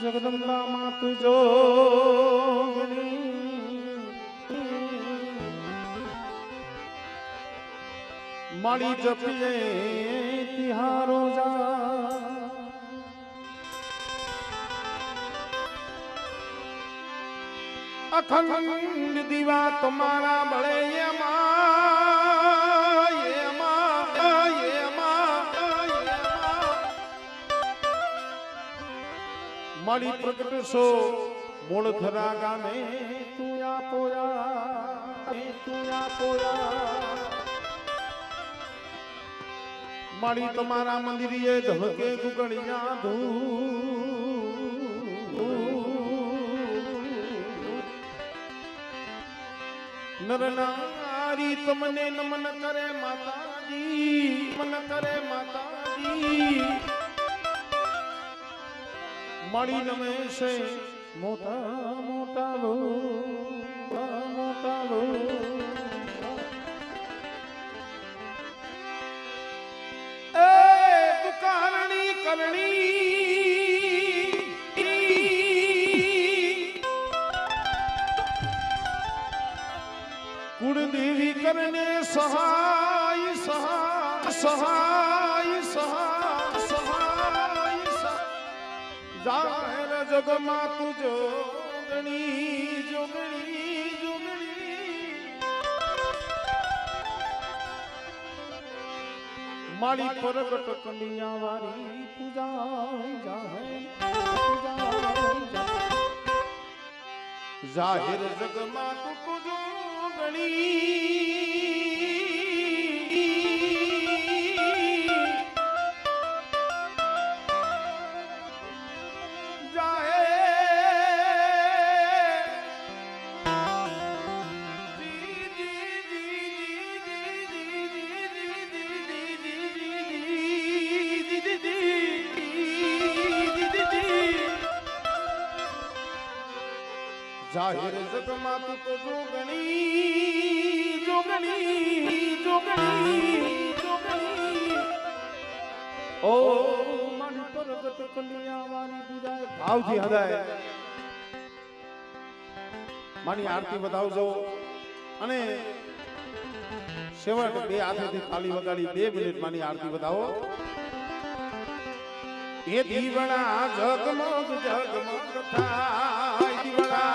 જગદંબા માં તું જોગણી મારી જપીએ તિહારો જા અખંડ દીવા તમારા બળે મારી પ્રગટ સો મૂળ ધરા ગામે તું પોયા મારી તમારા મંદિરે ધમકે ગુગળિયા નર નારી તમને નમન કરે માતાજી મારી નમે છે મોટા લો એ દુકારણી કરણી કુળદેવી કરને સહાય જાહેર જગમાં તું જોગણી મારી પ્રગટ કન્યા વારી પૂજા જાહેર જગમાં તું જોગણી જાહેર જગમાં તું તો જોગણી ઓ મારી પ્રગટ કન્યા વારી પૂજાય ભાવથી હદાય મારી આરતી બતાવજો અને સેવક બે હાથેથી તાળી વગાડી 2 મિનિટ મારી આરતી બતાવો એ દીવડા જગમગ થાય દીવડા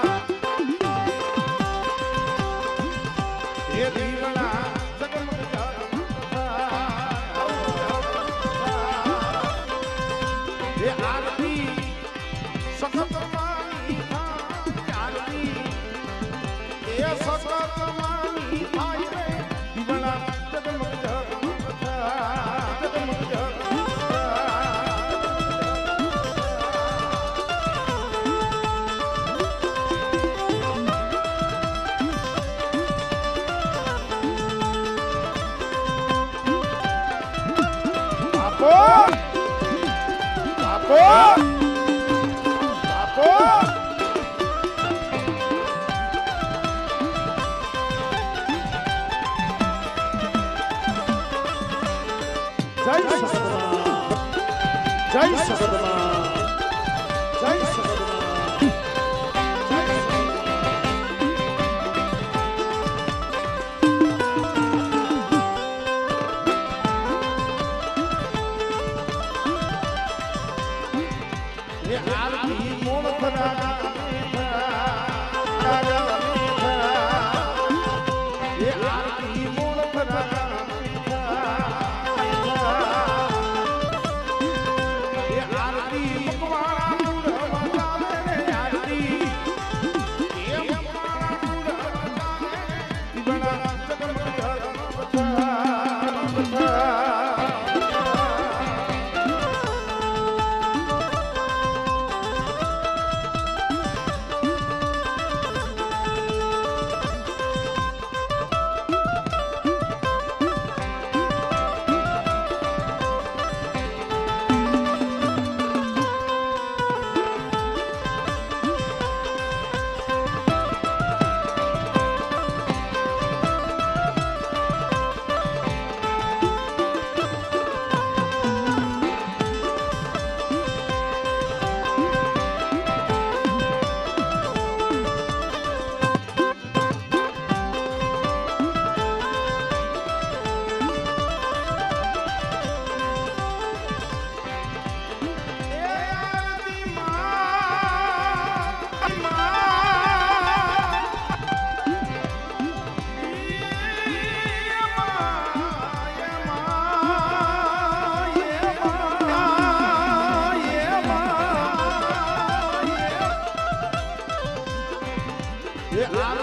એ દીવડા જગમગ થાય એ આરતી સખત માની થાય આરતી એ સખત માની થાય રે દીવડા જગમગ જય સગદમા એ આરતી મોણ ખરા એ આરતી મોણ ખરા એ આરતી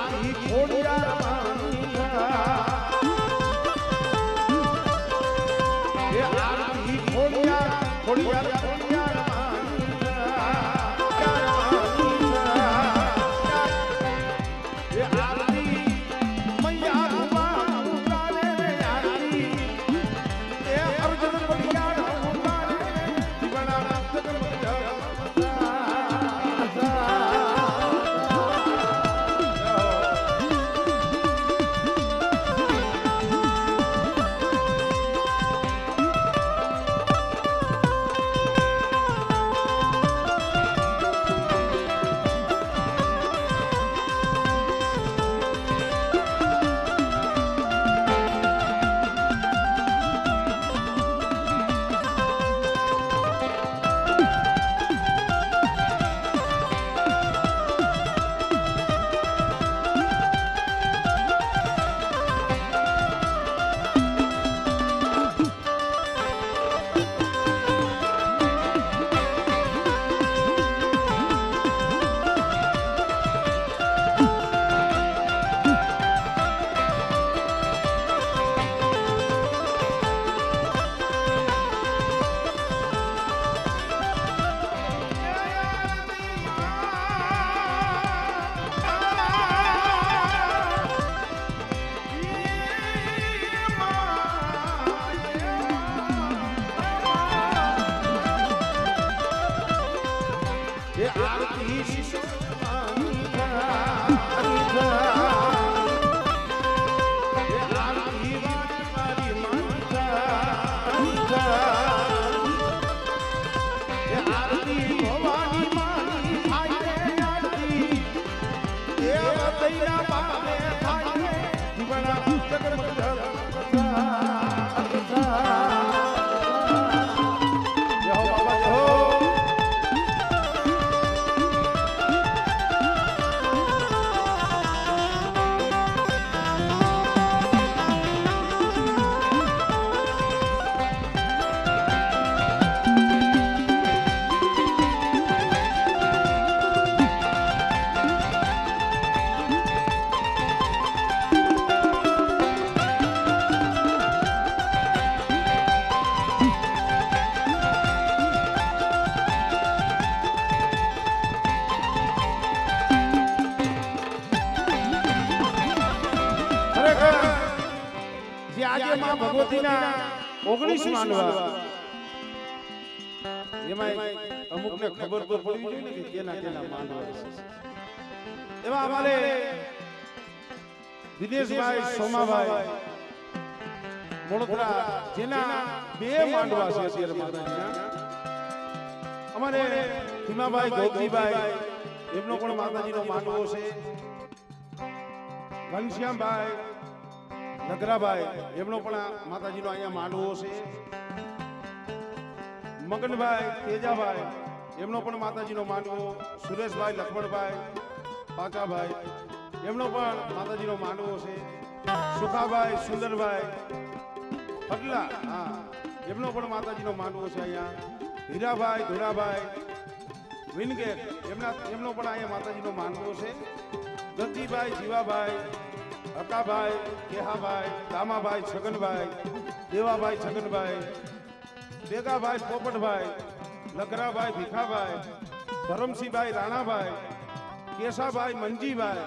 આરતી ખોડિયાર માની એ આરતી ખોડિયાર ખોડિયાર ખોડિયાર ભગવતીના 19 માંડવા એમાં અમુકને ખબર તો પડવી જોઈએ ને કે કેના કેના માંડવા છે એવા અમારે દિનેશભાઈ સોમાભાઈ મોળતરા જેના 2 માંડવા છે અત્યારે માતાજીના અમારે હિમાભાઈ ગોપજીભાઈ એમનો પણ માતાજીનો માંડવો છે ઘનશ્યામભાઈ નગરાભાઈ એમનો પણ માતાજીનો અહીંયા માંડવો છે મગનભાઈ તેજાભાઈ એમનો પણ માતાજીનો માંડવો સુરેશભાઈ લક્ષ્મણભાઈ પાકાભાઈ એમનો પણ માતાજીનો માંડવો છે સુખાભાઈ સુંદરભાઈ ફટલા હા એમનો પણ માતાજીનો માંડવો છે અહીંયા હીરાભાઈ ધોરાભાઈ વિનગેર એમનો પણ અહીંયા માતાજીનો માંડવો છે ગંજીભાઈ જીવાભાઈ અકાભાઈ કેહાભાઈ દામાભાઈ છગનભાઈ દેવાભાઈ છગનભાઈ બેગાભાઈ પોપટભાઈ લગરાભાઈ ભીખાભાઈ ધરમસિંહભાઈ રાણાભાઈ કેશાભાઈ મંજીભાઈ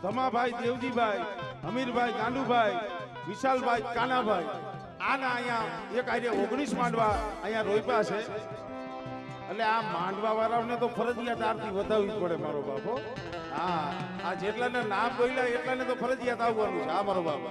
ધમાભાઈ દેવજીભાઈ અમીરભાઈ ગાંડુભાઈ વિશાલભાઈ કાનાભાઈ આના અહીંયા એક આઈડિયા 19 માંડવા અહીંયા રોપ્યા છે એટલે આ માંડવા વાળાઓને તો ફરજિયાત આરતી વધાવવી પડે મારો બાપો હા આ જેટલાને નામ બોલ્યા એટલાને તો ફરજિયાત આવવાનું છે આ મારો બાપો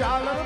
ચાલ